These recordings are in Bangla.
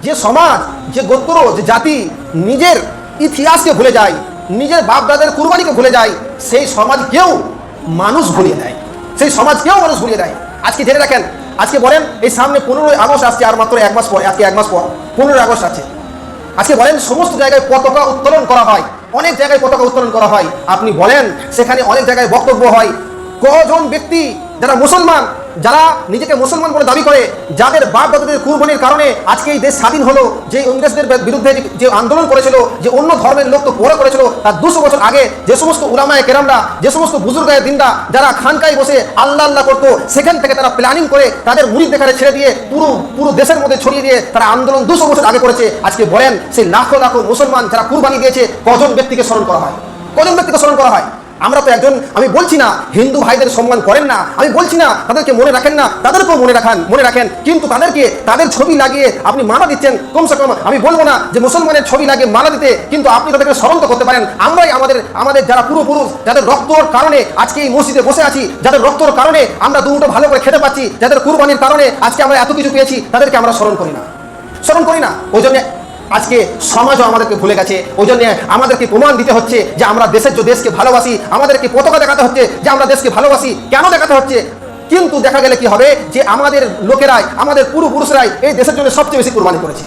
যে সমাজ, যে গোত্র, যে জাতি নিজের ইতিহাসকে ভুলে যায়, নিজের বাপ দাদের কুরবানিকে ভুলে যায়, সেই সমাজকেও মানুষ ভুলিয়ে দেয়, সেই সমাজকেও মানুষ ভুলিয়ে দেয়। আজকে জেনে রাখেন, আজকে বলেন এই সামনে 15ই আগস্ট আসছে, আর মাত্র 1 মাস পর, আজকে 1 মাস পর 15ই আগস্ট আছে। আজকে বলেন সমস্ত জায়গায় পতাকা উত্তোলন করা হয়, অনেক জায়গায় পতাকা উত্তোলন করা হয়। আপনি বলেন সেখানে অনেক জায়গায় বক্তব্য হয়। কজন ব্যক্তি যারা মুসলমান, যারা নিজেকে মুসলমান বলে দাবি করে, যাদের বাপ দাদাদের কুরবানির কারণে আজকে এই দেশ স্বাধীন হলো, যে ইংরেজদের বিরুদ্ধে যে আন্দোলন করেছিল, যে অন্য ধর্মের লোক তো পরে করেছিল, তার 200 বছর আগে যে সমস্ত উলামায়ে কেরামরা, যে সমস্ত বুজুর্গায়ে দিনরা যারা খানকায় বসে আল্লাহ আল্লাহ করতো, সেখান থেকে তারা প্ল্যানিং করে তাদের মুরিদ দেখারে ছেড়ে দিয়ে পুরো দেশের মধ্যে ছড়িয়ে দিয়ে তারা আন্দোলন 200 বছর আগে করেছে। আজকে বলেন সেই লাখো লাখো মুসলমান যারা কুরবানি দিয়েছে, কজন ব্যক্তিকে স্মরণ করা হয়, কজন ব্যক্তিকে স্মরণ করা হয়? আমরা তো একজন, আমি বলছি না হিন্দু ভাইদের সম্মান করেন না, আমি বলছি না তাদেরকে মনে রাখেন না, তাদেরকেও মনে রাখেন, কিন্তু তাদেরকে তাদের ছবি লাগিয়ে আপনি মালা দিচ্ছেন। কমসে কম আমি বলবো না যে মুসলমানের ছবি লাগিয়ে মালা দিতে, কিন্তু আপনি তাদেরকে স্মরণ তো করতে পারেন। আমরাই আমাদের যারা পূর্বপুরুষ, যাদের রক্তর কারণে আজকে এই মসজিদে বসে আছি, যাদের রক্তর কারণে আমরা দুটো ভালো করে খেতে পাচ্ছি, যাদের কুরবানির কারণে আজকে আমরা এত কিছু পেয়েছি, তাদেরকে আমরা স্মরণ করি না। ওই জন্য আজকে সমাজও আমাদেরকে ভুলে গেছে। ওই জন্য আমাদেরকে প্রমাণ দিতে হচ্ছে যে আমরা দেশকে ভালোবাসি, আমাদেরকে পতাকা দেখাতে হচ্ছে যে আমরা দেশকে ভালোবাসি। কেন দেখাতে হচ্ছে? কিন্তু দেখা গেলে কি হবে, যে আমাদের লোকেরাই, আমাদের পূর্বপুরুষরাই এই দেশের জন্য সবচেয়ে বেশি কুরবানি করেছে।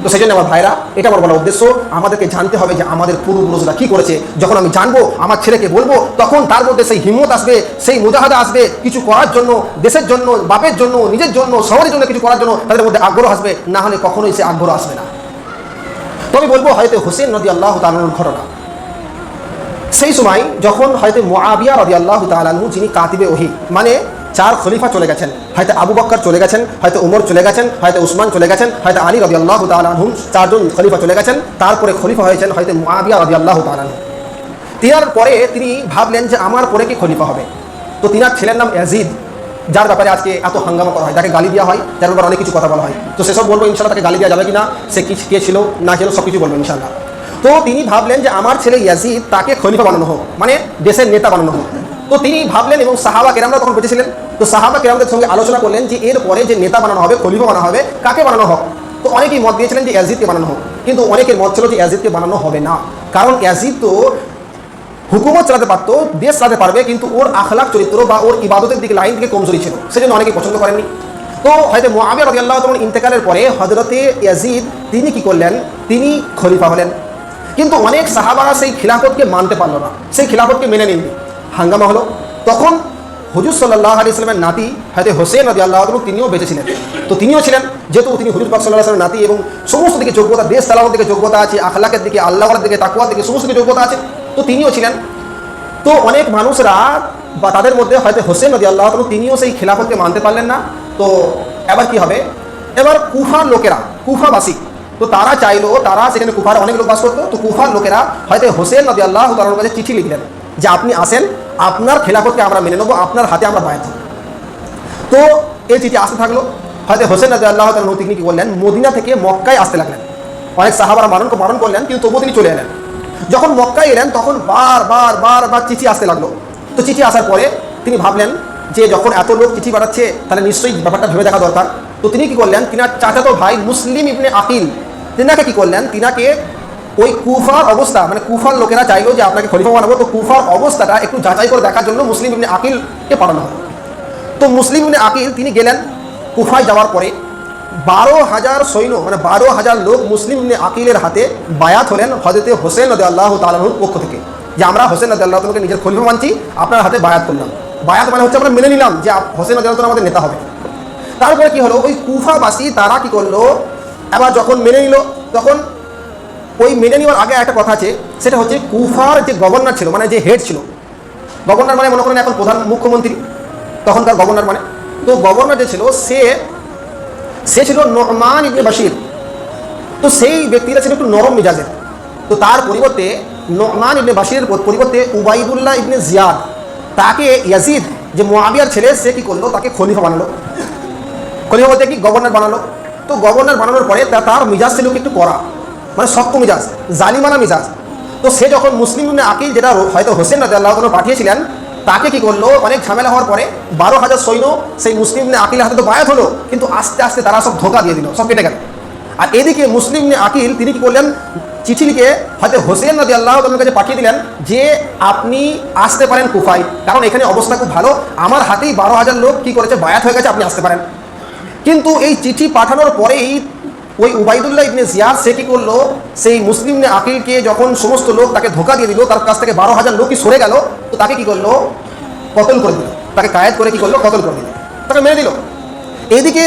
তো সেই জন্য আমার ভাইরা, এটা আমার বলার উদ্দেশ্য, আমাদেরকে জানতে হবে যে আমাদের পূর্বপুরুষরা কি করেছে। যখন আমি জানবো, আমার ছেলেকে বলবো, তখন তার মধ্যে সেই হিম্মত আসবে, সেই মুজাহাদা আসবে, কিছু করার জন্য, দেশের জন্য, বাপের জন্য, নিজের জন্য, সমাজের জন্য কিছু করার জন্য তাদের মধ্যে আগ্রহ আসবে। না হলে কখনোই সে আগ্রহ আসবে না। তবে বলবো হয়তো হোসেন রাদিয়াল্লাহু তাআলা আনহুর ঘটনা। সেই সময় যখন হয়তো মুআবিয়া রাদিয়াল্লাহু তাআলা আনহু, যিনি কাতিবে ওহী, মানে 4 খলিফা চলে গেছেন, হয়তো আবু বকর চলে গেছেন, হয়তো উমর চলে গেছেন, হয়তো উসমান চলে গেছেন, হয়তো আলী রাদিয়াল্লাহু তাআলা আনহু, 4 জন খলিফা চলে গেছেন। তারপরে খলিফা হয়েছেন হয়তো মুআবিয়া রাদিয়াল্লাহু তাআলা আনহু। তিনার পরে তিনি ভাবলেন যে আমার পরে কি খলিফা হবে। তো তিনার ছেলের নাম ইয়াজিদ, যার ব্যাপারে আজকে এত হাঙ্গামা করা হয়, যাকে গালি দেওয়া হয়, যার ব্যাপারে অনেক কিছু কথা বলা হয়। তো সেসব বলবো ইনশাআল্লাহ, তাকে গালি দেওয়া যাবে কিনা, সে কে ছিল না ছিল, সব কিছু বলবো ইনশাআল্লাহ। তো তিনি ভাবলেন যে আমার ছেলে ইয়াজিদ, তাকে খলিফা বানানো হোক, মানে দেশের নেতা বানানো হোক। তো তিনি ভাবলেন, এবং সাহাবা কেরামরা তখন বেঁচে ছিলেন, তো সাহাবা কেরামদের সঙ্গে আলোচনা করলেন যে এরপরে যে নেতা বানানো হবে, খলিফা বানানো হবে, কাকে বানানো হোক। তো অনেকেই মত দিয়েছিলেন যে ইয়াজিদকে বানানো হোক, কিন্তু অনেকের মত ছিল যে ইয়াজিদকে বানানো হবে না, কারণ ইয়াজিদ তো হুকুমত চালাতে পারতো, দেশ চালাতে পারবে, কিন্তু ওর আখলাক চরিত্র বা ওর ইবাদতের দিকে লাইন থেকে কমজোরি ছিল, সেজন্য অনেকেই পছন্দ করেননি। তো হয়তো মুআবিয়া রাদিয়াল্লাহু তাআলা ইন্তেকালের পরে হযরতে ইয়াজিদ তিনি কি করলেন, তিনি খলিফা হলেন। কিন্তু অনেক সাহাবারা সেই খিলাফতকে মানতে পারলো না, সেই খিলাফতকে মেনে নিননি, হাঙ্গামা হলো। তখন হুজুর সাল্লাল্লাহু আলাইহি ওয়াসাল্লামের নাতি হয়তো হোসেন রাদিয়াল্লাহু তাআলা, তিনিও বেঁচে ছিলেন। তো তিনিও ছিলেন, যেহেতু তিনি হুজুর পাক সাল্লাল্লাহু আলাইহি ওয়াসাল্লামের নাতি এবং সমস্ত দিকে যোগ্যতা, দেশ চালানোর দিকে যোগ্যতা আছে, আখলাকের দিকে, আল্লাহর দিকে, তাকওয়ার দিকে, সমস্ত দিকে যোগ্যতা আছে, তো তিনিও ছিলেন। তো অনেক মানুষরা বা তাদের মধ্যে হয়তো হোসেন রাদিয়াল্লাহু তাআলা তিনিও সেই খিলাফতকে মানতে পারলেন না। তো এবার কি হবে, এবার কুফার লোকেরা, কুফাবাসী, তো তারা চাইলো, তারা সেখানে কুফার অনেক লোক বাস করতো, তো কুফার লোকেরা হয়তো হোসেন রাদিয়াল্লাহু তাআলার কাছে চিঠি লিখলেন যে আপনি আসেন, আপনার খেলাফতকে আমরা মেনে নেবো, আপনার হাতে আমরা বায়াত হব। তো এই চিঠি আসতে থাকলো। হয়তো হোসেন রাদিয়াল্লাহু তাআলা তিনি কি করলেন, মদিনা থেকে মক্কায় আসতে লাগলেন। অনেক সাহাবারা বারণ করলেন, কিন্তু তবুও তিনি চলে এলেন। যখন মক্কায় এলেন তখন বার চিঠি আসতে লাগলো। তো চিঠি আসার পরে তিনি ভাবলেন যে যখন এত লোক চিঠি পাঠাচ্ছে, তাহলে নিশ্চয়ই ব্যাপারটা ভেবে দেখা দরকার। তো তিনি কি করলেন, তিনার চাচাতো ভাই মুসলিম ইবনে আকিল, তিনাকে কি করলেন, তিনাকে ওই কুফার অবস্থা, মানে কুফার লোকেরা চাইলো যে আপনাকে খলিফা বানাবো, তো কুফার অবস্থাটা একটু যাচাই করে দেখার জন্য মুসলিম ইবনে আকিলকে পাঠানো হয়। তো মুসলিম ইবনে আকিল তিনি গেলেন। কুফায় যাওয়ার পরে 12,000 সৈন্য, মানে 12,000 লোক মুসলিম ইবনে আকিলের হাতে বায়াত হলেন হযরতে হোসেন রাদিয়াল্লাহু তাআলা আনহুর পক্ষ থেকে, যে আমরা হোসেন রাদিয়াল্লাহু তাআলাকে নিজের খলিফা মানছি, আপনার হাতে বায়াত করলাম। বায়াত মানে হচ্ছে আমরা মেনে নিলাম যে হোসেন রাদিয়াল্লাহু তাআলা আমাদের নেতা হবে। তারপরে কি হলো, ওই কুফাবাসী তারা কি করলো, এবার যখন মেনে নিল, তখন ওই মেনে নেওয়ার আগে একটা কথা আছে, সেটা হচ্ছে কুফার যে গভর্নর ছিল, মানে যে হেড ছিল, গভর্নর মানে মনে করেন এখন প্রধান মুখ্যমন্ত্রী, তখনকার গভর্নর মানে, তো গভর্নর যে ছিল সে ছিল নু'মান ইবনে বাশির। তো সেই ব্যক্তিরা ছিল একটু নরম মেজাজের। তো তার পরিবর্তে নু'মান ইবনে বাশিরের পরিবর্তে উবাইদুল্লাহ ইবনে জিয়াদ, তাকে ইয়াজিদ যে মুআবিয়ার ছেলে, সে কি করলো, তাকে খলিফা বানালো। খলিফা বলতে কি, গভর্নর বানালো। তো গভর্নর বানানোর পরে তার মিজাজ ছিল একটু কড়া, মানে শক্ত মিজাজ, জালিমানা মিজাজ। তো সে যখন মুসলিম ইবনে আকিল, যেটা হয়তো হোসেন রাদিয়াল্লাহু তাআলা পাঠিয়েছিলেন, তাকে কি করলো, অনেক ঝামেলা হওয়ার পরে 12,000 সৈন্য সেই মুসলিম ইবনে আকিলের হাতে তো বায়াত হলো, কিন্তু আস্তে আস্তে তারা সব ধোঁকা দিয়ে দিল, সব কেটে গেল। আর এদিকে মুসলিম ইবনে আকিল তিনি কি করলেন, চিঠি লিখে হয়তো হোসেন রাদিয়াল্লাহু তাআলার কাছে পাঠিয়ে দিলেন যে আপনি আসতে পারেন কুফায়, কারণ এখানে অবস্থা খুব ভালো, আমার হাতেই 12,000 লোক কি করেছে, বায়াত হয়ে গেছে, আপনি আসতে পারেন। কিন্তু এই চিঠি পাঠানোর পরেই ওই উবাইদুল্লাহ ইবনে জিয়াদ সে কি করলো, সেই মুসলিম ইবনে আকিলকে যখন সমস্ত লোক তাকে ধোকা দিয়ে দিল, তার কাছ থেকে 12,000 লোকই সরে গেল, তো তাকে কি করলো, কতল করে দিল, তাকে কায়েদ করে কি করলো, কতল করে দিল, তাকে মেরে দিল। এদিকে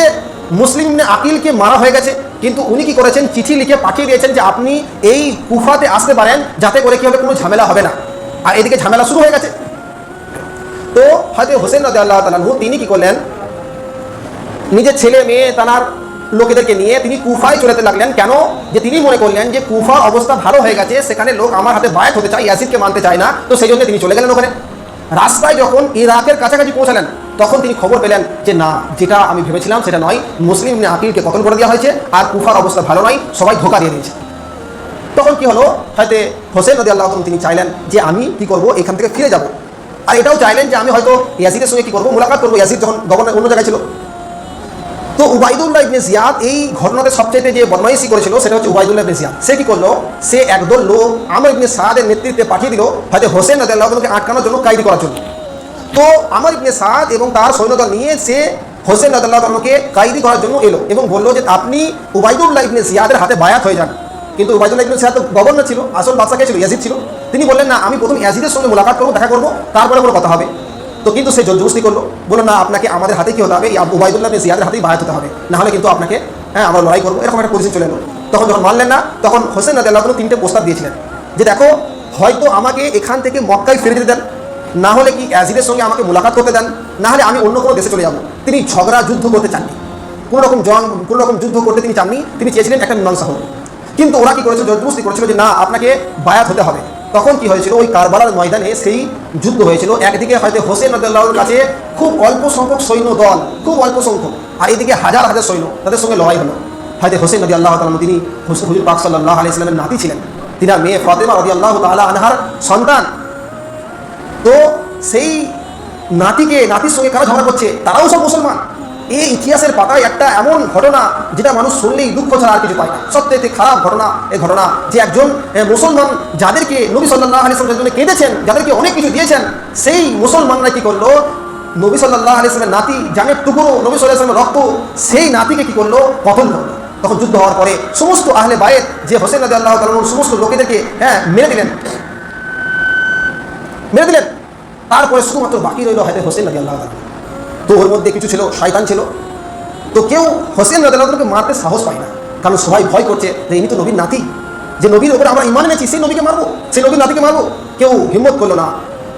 মুসলিম ইবনে আকিলকে মারা হয়ে গেছে, কিন্তু উনি কি করেছেন, চিঠি লিখে পাঠিয়ে দিয়েছেন যে আপনি এই কুফাতে আসতে পারেন, যাতে করে কি হবে, কোনো ঝামেলা হবে না। আর এদিকে ঝামেলা শুরু হয়ে গেছে। তো হয়তো হোসেন রাদিয়াল্লাহু তাআলা আনহু তিনি কি করলেন, নিজের ছেলে মেয়ে তার লোকেদেরকে নিয়ে তিনি কুফায় চলে যেতে লাগলেন। কেন, যে তিনি মনে করলেন যে কুফার অবস্থা ভালো হয়ে গেছে, সেখানে লোক আমার হাতে বায়াত হতে চায়, ইয়াজিদকে মানতে চায় না, তো সেই জন্য তিনি চলে গেলেন ওখানে। রাস্তায় যখন ইরাকের কাছাকাছি পৌঁছালেন, তখন তিনি খবর পেলেন যে না, যেটা আমি ভেবেছিলাম সেটা নয়, মুসলিম ইবনে আকিলকে কতল করে দেওয়া হয়েছে, আর কুফার অবস্থা ভালো নয়, সবাই ধোকা দিয়ে দিয়েছে। তখন কি হলো, হয়তো হোসেন রাদিয়াল্লাহু তাআলা তিনি চাইলেন যে আমি কি করব, এখান থেকে ফিরে যাব। আর এটাও চাইলেন যে আমি হয়তো ইয়াজিদের সঙ্গে কি করবো, মোলাকাত করবো, ইয়াজিদ যখন গভর্নর অন্য জায়গায় ছিল। তো উবাইদুল্লাহ ইবনে জিয়াদ এই ঘটনাতে সবচেয়ে যে বদমাইশি করেছিল সেটা হচ্ছে উবাইদুল্লাহ ইবনে জিয়াদ। সে কি করলো, সে একদল লোক আমর ইবনে সাদের নেতৃত্বে পাঠিয়ে দিল হয়তো হোসেন রাদিয়াল্লাহু তাআলাকে আটকানোর জন্য, কায়দি করার জন্য। তো আমর ইবনে সাদ এবং তার সৈন্যদল নিয়ে সে হোসেন রাদিয়াল্লাহু তাআলাকে কায়দি করার জন্য এলো এবং বললো যে আপনি উবাইদুল্লাহ ইবনে জিয়াদের হাতে বায়াত হয়ে যান। কিন্তু উবাইদুল্লাহ ইবনে জিয়াদ তো গভর্নর ছিল, আসল বাদশা কে ছিল, ইয়াজিদ ছিল। তিনি বললেন না, আমি প্রথম ইয়াজিদের সঙ্গে মোলাকাত করবো, দেখা করবো, তারপরে কোনো কথা হবে। তো কিন্তু সে জোরজবস্তি করলো, বললো না, আপনাকে আমাদের হাতে কি হতে হবে, উবাইদুল্লাহ ইবনে জিয়াদের হাতেই বায়াত হতে হবে, না হলে কিন্তু আপনাকে আমরা লড়াই করবো, এরকম একটা পরিস্থিতি চলে এলো। তখন যখন মানলেন না, তখন হোসেন রাদিয়াল্লাহু তাআলা 3টে প্রস্তাব দিয়েছিলেন যে দেখো, হয়তো আমাকে এখান থেকে মক্কায় ফিরে দিতে দেন, না হলে কি ইয়াজিদের সঙ্গে আমাকে মোলাকাত করতে দেন, না হলে আমি অন্য কোনো দেশে চলে যাব। তিনি ঝগড়া যুদ্ধ করতে চাননি, কোনো রকম যুদ্ধ করতে তিনি চাননি, তিনি চেয়েছিলেন একটা মীমাংসা হোক। কিন্তু ওরা কি করেছিল, জোরজবস্তি করেছিল যে না, আপনাকে বায়াত হতে হবে। তখন কি হয়েছিল, ওই কারবালার ময়দানে সেই যুদ্ধ হয়েছিল। একদিকে হয়তো হোসেন রাদিয়াল্লাহুর কাছে খুব অল্প সংখ্যক সৈন্য দল, খুব অল্প সংখ্যক, আর এদিকে হাজার হাজার সৈন্য, তাদের সঙ্গে লড়াই হলো। হয়তো হোসেন রাদিয়াল্লাহু তাআলা তিনি হুজুর পাক সাল্লাল্লাহু আলাইহি ওয়াসাল্লামের নাতি ছিলেন, তিনার মেয়ে ফাতেমা রাদিয়াল্লাহু তাআলা আনহার সন্তান। তো সেই নাতির সঙ্গে কারা ঝগড়া করছে, তারাও সব মুসলমান। এই ইতিহাসের পাতায় একটা এমন ঘটনা যেটা মানুষ শুনলেই দুঃখ ছাড়া আর কিছু পায় না। সবচেয়ে খারাপ ঘটনা এই ঘটনা যে একজন মুসলমান, যাদেরকে নবী সাল্লাল্লাহু আলাইহি ওয়াসাল্লামের জন্য কেঁদেছেন, যাদেরকে অনেক কিছু দিয়েছেন, সেই মুসলমানরা কি করলো, নবী সাল্লাল্লাহু আলাইহি ওয়াসাল্লামের নাতি, জানের টুকরো, নবী সাল্লাল্লাহু আলাইহি ওয়াসাল্লামের রক্ত, সেই নাতিকে কি করলো, কতল করলো। তখন যুদ্ধ হওয়ার পরে সমস্ত আহলে বায়েত যে হোসেন রাদিয়াল্লাহু তাআলার সমস্ত লোকেদেরকে মেরে দিলেন। তারপরে শুধুমাত্র বাকি রইল হয়তো হোসেন রাদিয়াল্লাহু তাআলা। তো ওর মধ্যে কিছু ছিল, শয়তান ছিল। তো কেউ হোসেন রাদিয়াল্লাহু তাআলাকে মারতে সাহস পায় না, কারণ সবাই ভয় করছে যে ইনি তো নবীর নাতি, যে নবীর উপরে আমরা ঈমান এনেছি, সেই নবীকে মারবো, সেই নবীর নাতিকে মারবো। কেউ হিম্মত করলো না।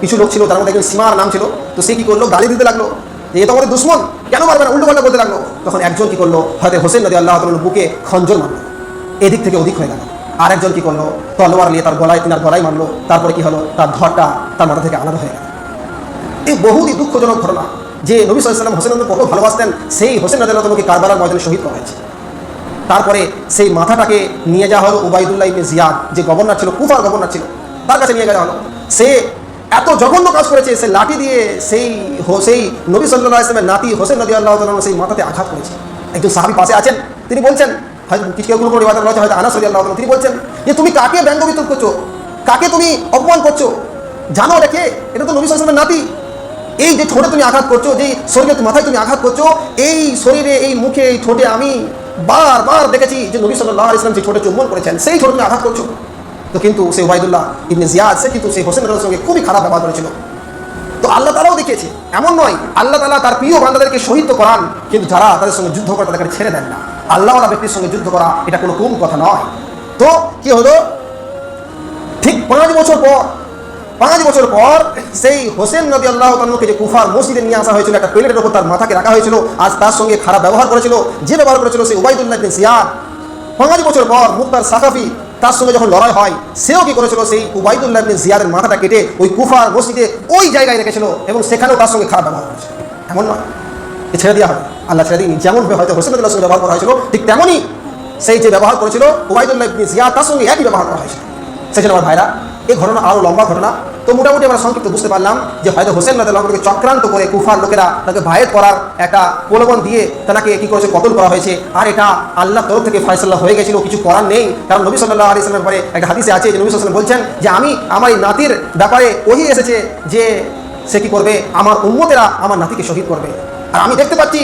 কিছু লোক ছিল, তার মধ্যে একজন সীমার নাম ছিল, তো সে কি করলো, গালি দিতে লাগলো যে এ তো আমাদের দুশ্মন, কেন মারবে না, উল্টো পাল্টা বলতে লাগলো। তখন একজন কি করলো, হয়তো হোসেন রাদিয়াল্লাহু তাআলার বুকে খঞ্জর মারলো, এদিক থেকে ওদিক হয়ে গেল। আর একজন কি করলো, তলোয়ার নিয়ে তার গলায় মারলো। তারপরে কি হলো, তার ধরটা তার মাথা থেকে আলাদা হয়ে গেল। এই বহুতই দুঃখজনক ঘটনা যে নবী সাল্লাল্লাহু আলাইহি ওয়াসাল্লাম হোসেন কত ভালোবাসতেন, সেই হোসেন রাদিয়াল্লাহু তাআলাকে কারবালার ময়দানে শহীদ করা হয়েছে। তারপরে সেই মাথাটাকে নিয়ে যাওয়া হলো উবাইদুল্লাহ ইবনে জিয়াদ, যে গভর্নর ছিল, কুফার গভর্নর ছিল, তার কাছে নিয়ে যাওয়া হলো। সে এত জঘন্য কাজ করেছে, সে লাঠি দিয়ে সেই নবী সাল্লাল্লাহু আলাইহি ওয়াসাল্লামের নাতি হোসেন রাদিয়াল্লাহু তাআলা সেই মাথাতে আঘাত করেছে। একজন সাহাবী পাশে আছেন, তিনি বলছেন, হয়তো কিছু কোনো রিওয়ায়াতে বলা হয়েছে হয়তো আনাস রাদিয়াল্লাহু তাআলা, তিনি বলছেন যে তুমি কাকে ব্যঙ্গ বিদ্রুপ করছো, কাকে তুমি অপমান করছো, জানো রেখে এটা তো নবী সাল্লাল্লাহু আলাইহি ওয়াসাল্লামের নাতি। এই যে ঠোঁটে তুমি আঘাত করছো, যে শরীরে মাথায় তুমি আঘাত করছো, এই শরীরে, এই মুখে, এই ঠোঁটে আমি বারবার দেখেছি যে নবী সাল্লাল্লাহু আলাইহি ওয়াসাল্লাম যে ঠোঁটে চুম্বন করেছেন, সেই ঠোঁটে তুমি আঘাত করছো। তো কিন্তু সেই উবাইদুল্লাহ ইবনে জিয়াদ সে কিন্তু সেই হোসেন রাদিয়াল্লাহু সঙ্গে খুবই খারাপ ব্যবহার করেছিল। তো আল্লাহ তাআলাও দেখিয়েছে, এমন নয় আল্লাহ তাআলা তার প্রিয় বান্দাদেরকে শহীদ তো করান, কিন্তু যারা তাদের সঙ্গে যুদ্ধ করে তাদেরকে ছেড়ে দেন না। আল্লাহওয়ালা ব্যক্তির সঙ্গে যুদ্ধ করা এটা কোনো কম কথা নয়। তো কি হলো, ঠিক 5 বছর পর সেই হোসেন রাদিয়াল্লাহু তাআলাকে যে কুফার মসজিদে নিয়ে আসা হয়েছিল, একটা প্লেটের উপর তার মাথাকে রাখা হয়েছিল, আজ তার সঙ্গে খারাপ ব্যবহার করেছিল, যে ব্যবহার করেছিল সেই উবাইদুল্লাহ ইবনে জিয়াদ। 5 বছর পর মুক্তার সাকাফি তার সঙ্গে যখন লড়াই হয়, সেও কি করেছিল, সেই উবাইদুল্লাহ ইবনে জিয়াদের মাথাটা কেটে ওই কুফার মসজিদে ওই জায়গায় রেখেছিল এবং সেখানেও তার সঙ্গে খারাপ ব্যবহার করেছিল। এমন নয় যে ছেড়ে দেওয়া হবে, আল্লাহ ছেড়ে দিন। যেমনভাবে হয়তো হোসেন রাদিয়াল্লাহু সঙ্গে ব্যবহার করা হয়েছিল, ঠিক তেমনই সেই যে ব্যবহার করেছিল উবাইদুল্লাহ ইবনে জিয়াদ, তার সঙ্গে একই ব্যবহার করা হয়েছিল। সেজন্য আমার ভাইরা, এই ঘটনা আরও লম্বা ঘটনা, তো তো মোটামুটি আমরা সংক্ষিপ্ত বুঝতে পারলাম যে হয়তো হোসেন রাদিয়াল্লাহু আনহুকে চক্রান্ত করে কুফার লোকেরা তাকে বায়াত করার একটা প্রলোভন দিয়ে তাকে কি করেছে, কতল করা হয়েছে। আর এটা আল্লাহর তরফ থেকে ফয়সালা হয়ে গেছিল, কিছু করার নেই। কারণ নবী সাল্লাল্লাহু আলাইহি ওয়াসাল্লামের পরে একটা হাদিসে আছে যে নবী সাল্লাল্লাহু আলাইহি ওয়াসাল্লাম বলছেন যে আমি আমার এই নাতির ব্যাপারে ওহী এসেছে যে সে কি করবে, আমার উম্মতেরা আমার নাতিকে শহীদ করবে। আর আমি দেখতে পাচ্ছি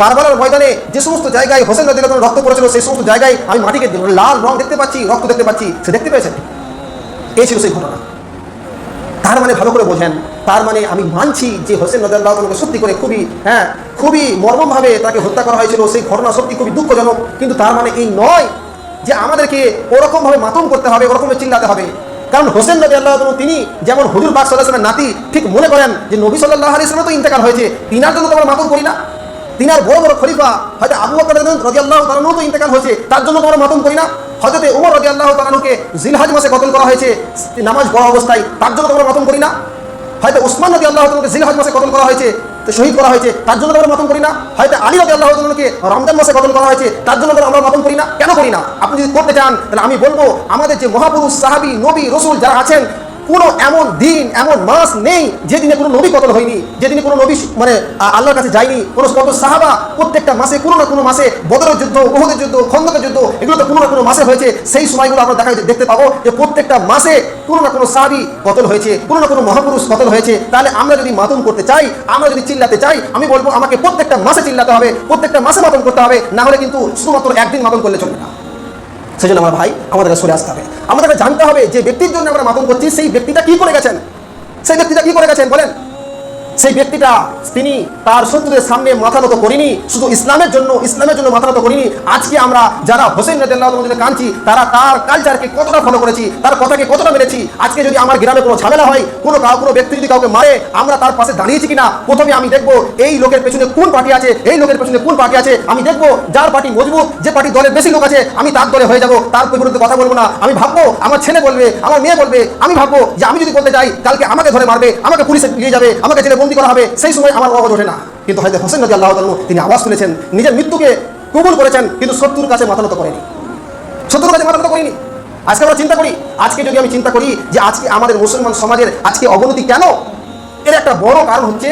কারবালার ময়দানে যে সমস্ত জায়গায় হোসেন রাদিয়াল্লাহু আনহু রক্ত পড়েছিল সেই সমস্ত জায়গায় আমি মাটিকে লাল রং দেখতে পাচ্ছি, রক্ত দেখতে পাচ্ছি। সে দেখতে পেয়েছেন? এই ছিল সেই ঘটনা। তার মানে ভালো করে বোঝেন, তার মানে আমি মানছি যে হোসেন রাদিয়াল্লাহু আনহুকে সত্যি করে খুবই মর্মভাবে তাকে হত্যা করা হয়েছিল, সেই ঘটনা সত্যি খুবই দুঃখজনক। কিন্তু তার মানে এই নয় যে আমাদেরকে ওরকমভাবে মাতম করতে হবে, ওরকমভাবে চিল্লাতে হবে। কারণ হোসেন রাদিয়াল্লাহু আনহু তিনি যেমন হুজুর পাক সাল্লাল্লাহু আলাইহি ওয়াসাল্লামের নাতি, ঠিক মনে করেন যে নবী সাল্লাল্লাহু আলাইহি ওয়াসাল্লাম তো ইন্তেকাল হয়েছে, তিনার জন্য তো আমরা মাতম করি না। তিনার বড় বড় খলিফা হয়তো আবু বকর রাদিয়াল্লাহু তাআলা তো ইন্তেকাল হয়েছে, তার জন্য তো আমরা মাতম করি না। হযরতে ওমর রাদিয়াল্লাহু তাআলাকে জিলহজ মাসে কতল করা হয়েছে নামাজ পড়া অবস্থায়, তার জন্য তো আমরা মাতম করি না। হয়তো উসমান রাদিয়াল্লাহু তাআলাকে জিলহজ মাসে কতল করা হয়েছে, শহীদ করা হয়েছে, তার জন্য আমরা মাতম করি না। হয়তো আলী রাদিয়াল্লাহু তাআলাকে রমজান মাসে কতল করা হয়েছে, তার জন্য আমরা মাতম করি না। কেন করি না? আপনি যদি করতে চান তাহলে আমি বলবো আমাদের যে মহাপুরুষ সাহাবী নবী রসুল যারা আছেন, কোনো এমন দিন এমন মাস নেই যেদিনে কোনো নবী কতল হয়নি, যেদিনে কোনো নবী আল্লাহর কাছে যায়নি। কোনো সাহাবা প্রত্যেকটা মাসে কোনো না কোনো মাসে বদরের যুদ্ধ, উহুদের যুদ্ধ, খন্দকের যুদ্ধ, এগুলো তো কোনো না কোনো মাসে হয়েছে। সেই সময়গুলো আমরা দেখতে পাবো যে প্রত্যেকটা মাসে কোনো না কোনো সাহাবী কতল হয়েছে, কোনো না কোনো মহাপুরুষ কতল হয়েছে। তাহলে আমরা যদি মাতম করতে চাই, আমরা যদি চিল্লাতে চাই, আমি বলবো আমাকে প্রত্যেকটা মাসে চিল্লাতে হবে, প্রত্যেকটা মাসে মাতম করতে হবে। না হলে কিন্তু শুধুমাত্র একদিন মাতম করলে চলবে না। সেই জন্য আমার ভাই আমাদেরকে সরে আসতে হবে, আমাদেরকে জানতে হবে যে ব্যক্তির জন্য আমরা মাতম করছি সেই ব্যক্তিটা কি করে গেছেন, সেই ব্যক্তিটা কি করে গেছেন বলেন। সেই ব্যক্তিটা তিনি তার শত্রুদের সামনে মাথা নত করিনি, শুধু ইসলামের জন্য মাথা নত করিনি। আজকে আমরা যারা হোসেন রাদিয়াল্লাহু আনহু জন্য কাঁদছি, তারা তার কালচারকে কতটা ফলো করেছি, তার কথাকে কতটা মেনেছি। আজকে যদি আমার গ্রামে কোনো ঝামেলা হয়, কোনো ব্যক্তি যদি কাউকে মারে, আমরা তার পাশে দাঁড়িয়েছি কিনা। প্রথমে আমি দেখবো এই লোকের পেছনে কোন পার্টি আছে, এই লোকের পেছনে কোন পার্টি আছে। আমি দেখবো যার পার্টি মজবুত, যে পার্টি দলের বেশি লোক আছে, আমি তার দলে হয়ে যাবো, তার বিরুদ্ধে কথা বলবো না। আমি ভাববো আমার ছেলে বলবে, আমার মেয়ে বলবে, আমি ভাববো যে আমি যদি বলতে যাই কালকে আমাকে ধরে মারবে, আমাকে পুলিশে নিয়ে যাবে, আমাকে জেলে বন্দি করা হবে। সেই সময় আমার আওয়াজ ওঠে না। কিন্তু হয়তো হোসেন রাদিয়াল্লাহু আনহু তিনি আওয়াজ তুলেছেন, নিজের মৃত্যুকে কবুল করেছেন, কিন্তু শত্রুর কাছে মাথা নত করেনি, শত্রুর কাছে মাথা নত করেনি। আজকে আমরা চিন্তা করি, আজকে যদি আমি চিন্তা করি যে আজকে আমাদের মুসলমান সমাজের আজকে অবনতি কেন, এর একটা বড় কারণ হচ্ছে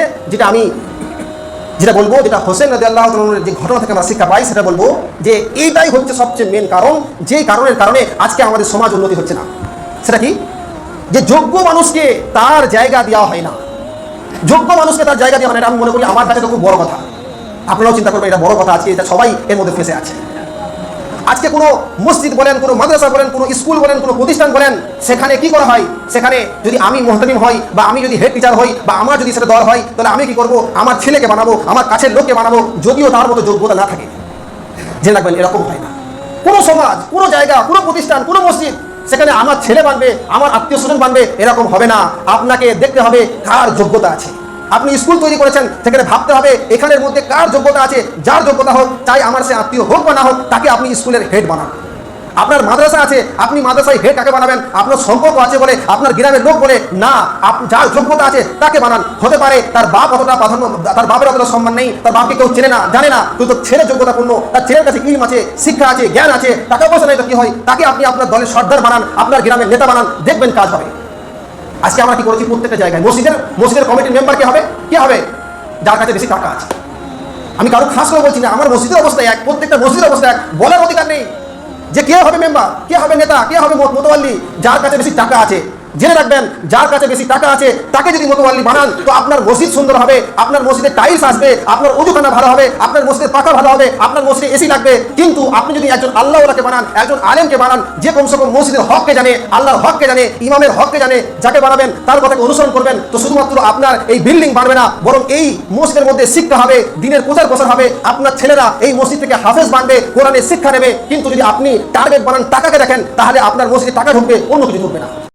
যেটা বলবো, যেটা হোসেন রাদিয়াল্লাহু আনহুর যে ঘটনা থেকে আমরা শিক্ষা পাই, সেটা বলবো যে এইটাই হচ্ছে সবচেয়ে মেন কারণ, যেই কারণের কারণে আজকে আমাদের সমাজ উন্নতি হচ্ছে না। সেটা কি? যে যোগ্য মানুষকে তার জায়গা দেওয়া হয় না, যোগ্য মানুষকে তার জায়গা দেওয়া হয় না। আমি মনে করি আমার কাছে তো খুব বড় কথা, আপনারাও চিন্তা করবেন এটা বড় কথা। আজকে এটা সবাই এর মধ্যে ফেসে আছে। আজকে কোনো মসজিদ বলেন, কোনো মাদ্রাসা বলেন, কোনো স্কুল বলেন, কোনো প্রতিষ্ঠান বলেন, সেখানে কি করা হয়, সেখানে যদি আমি মুহতামিম হই বা আমি যদি হেড টিচার হই বা আমার যদি সেটা দল হয়, তাহলে আমি কি করবো, আমার ছেলেকে বানাবো, আমার কাছের লোককে বানাবো, যদিও তার মতো যোগ্যতা না থাকে। জেনে রাখবেন এরকম হয় না। কোনো সমাজ, কোনো জায়গা, কোনো প্রতিষ্ঠান, কোনো মসজিদ সেখানে আমার ছেলে বানবে, আমার আত্মীয় স্বজন বানবে, এরকম হবে না। আপনাকে দেখতে হবে কার যোগ্যতা আছে। আপনি স্কুল তৈরি করেছেন, সেখানে ভাবতে হবে এখানের মধ্যে কার যোগ্যতা আছে। যার যোগ্যতা হোক, চাই আমার সে আত্মীয় হোক বা না হোক, তাকে আপনি স্কুলের হেড বানান। আপনার মাদ্রাসা আছে, আপনি মাদ্রাসায় হেড কাকে বানাবেন? আপনার সম্পর্ক আছে বলে, আপনার গ্রামের লোক বলে না, যার যোগ্যতা আছে তাকে বানান। হতে পারে তার বাপ অতটা প্রাধান্য, তার বাপের অতটা সম্মান নেই, তার বাপকে কেউ চেনে না, জানে না, কিন্তু ছেলে যোগ্যতাপূর্ণ, তার ছেলের কাছে ইলম আছে, শিক্ষা আছে, জ্ঞান আছে, টাকা পয়সা নেই তো কি হয়, তাকে আপনি আপনার দলের সর্দার বানান, আপনার গ্রামের নেতা বানান, দেখবেন কাজ হবে। আজকে আমরা কি করেছি প্রত্যেকটা জায়গায়, মসজিদের কমিটির মেম্বার কে হবে? যার কাছে বেশি টাকা আছে। আমি কারো খাস করে বলছি না, আমার মসজিদের অবস্থা এক, প্রত্যেকটা মসজিদের অবস্থা এক, বলার অধিকার নেই যে কে হবে মেম্বার, কে হবে নেতা, কে হবে মোতাওয়াল্লি। যার কাছে বেশি টাকা আছে, জেনে রাখবেন, যার কাছে বেশি টাকা আছে তাকে যদি মোতাওয়াল্লি বানান, তো আপনার মসজিদ সুন্দর হবে, আপনার মসজিদে টাইলস আসবে, আপনার ওযুখানা ভালো হবে, আপনার মসজিদের পাকা ভালো হবে, আপনার মসজিদে এসি লাগবে। কিন্তু আপনি যদি একজন আল্লাহওয়ালাকে বানান, একজন আলেমকে বানান, যে কমসে কম মসজিদের হককে জানে, আল্লাহর হককে জানে, ইমামের হককে জানে, যাকে বানাবেন তার কথাকে অনুসরণ করবেন, তো শুধুমাত্র আপনার এই বিল্ডিং বাড়বে না, বরং এই মসজিদের মধ্যে শিক্ষা হবে, দিনের প্রচার হবে, আপনার ছেলেরা এই মসজিদ থেকে হাফেজ বানবে, কোরআনের শিক্ষা নেবে। কিন্তু যদি আপনি টার্গেট বানান টাকাকে দেখেন, তাহলে আপনার মসজিদে টাকা ঢুকবে, অন্য কিছু ঢুকবে না।